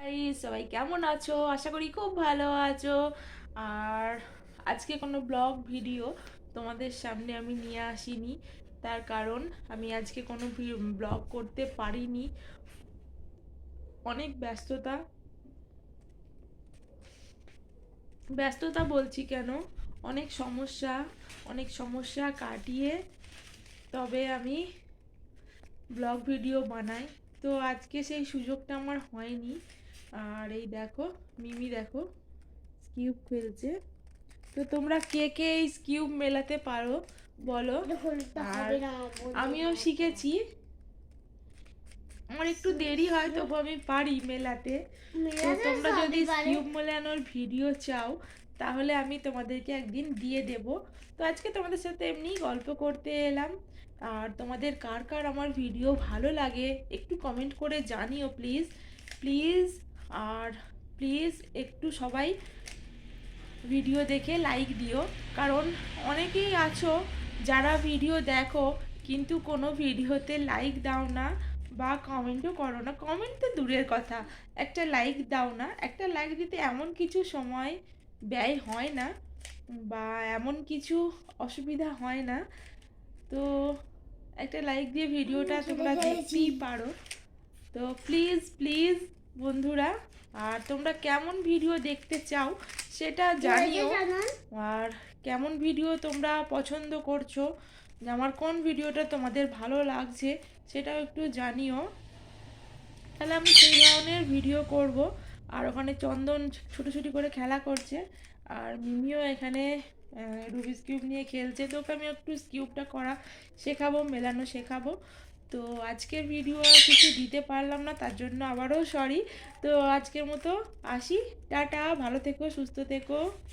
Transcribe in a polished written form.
সবাই কেমন আছো? আশা করি খুব ভালো আছো। আর আজকে কোনো ব্লগ ভিডিও তোমাদের সামনে আমি নিয়ে আসিনি, তার কারণ আমি আজকে কোনো ব্লগ করতে পারিনি। অনেক ব্যস্ততা ব্যস্ততা বলছি কেন, অনেক সমস্যা কাটিয়ে তবে আমি ব্লগ ভিডিও বানাই। তো আজকে সেই সুযোগটা আমার হয়নি। আর এই দেখো, মিমি দেখো কিউব খেলছে। তো তোমরা কে কে এই কিউব মেলাতে পারো বলো। আর আমিও শিখেছি, আমার একটু দেরি হয় তবু আমি পারি মেলাতে। তো তোমরা যদি কিউব মেলানোর ভিডিও চাও তাহলে আমি তোমাদেরকে একদিন দিয়ে দেব। তো আজকে তোমাদের সাথে এমনি গল্প করতে এলাম। আর তোমাদের কার কার আমার ভিডিও ভালো লাগে একটু কমেন্ট করে জানিও প্লিজ প্লিজ। আর প্লিজ একটু সবাই ভিডিও দেখে লাইক দিও, কারণ অনেকেই আছো যারা ভিডিও দেখো কিন্তু কোনো ভিডিওতে লাইক দাও না বা কমেন্টও করো না। কমেন্ট তো দূরের কথা, একটা লাইক দাও না। একটা লাইক দিতে এমন কিছু সময় ব্যয় হয় না বা এমন কিছু অসুবিধা হয় না। তো একটা লাইক দিয়ে ভিডিওটা তোমরা দেখতেই পারো। তো প্লিজ প্লিজ বন্ধুরা, আর তোমরা কেমন ভিডিও দেখতে চাও সেটা জানিও। আর কেমন ভিডিও তোমরা পছন্দ করছো, আমার কোন ভিডিওটা তোমাদের ভালো লাগছে সেটাও একটু জানিও, তাহলে আমি সেই ধরনের ভিডিও করব। আর ওখানে চন্দন ছোটাছুটি করে খেলা করছে, আর মিমিও এখানে রুবিক্স কিউব নিয়ে খেলছে। তো ওকে আমি একটু কিউবটা করা শেখাবো, মেলানো শেখাবো। তো আজকের ভিডিও আর কিছু দিতে পারলাম না, তার জন্য আবারও সরি। তো আজকের মতো আসি, টাটা, ভালো থেকো, সুস্থ থেকো।